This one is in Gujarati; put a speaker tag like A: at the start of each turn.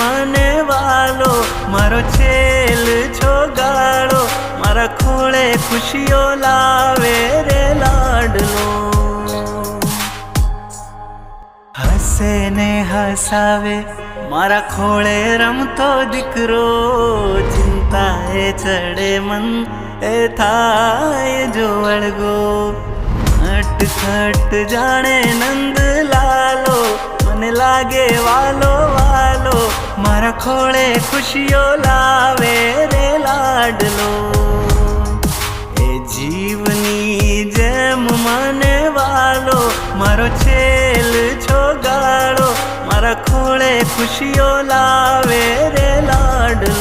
A: મને વાલો, મારો છેલ છોગાળો, મારા ખોળે ખુશીઓ લાવે રે લાડલો. હસે ને હસાવે મારા ખોળે રમતો દીકરો, ચિંતાએ ચડે મન એ થાય જો વળગો. ખટખટ જાણે નંદ લાલો, મને લાગે વાલો વાલો, મારા ખોળે ખુશીઓ લાવે રે લાડલો. એ જીવની જેમ મને વાલો, મારો છેલ છોગાળો, મારા ખોળે ખુશીઓ લાવે રે લાડલો.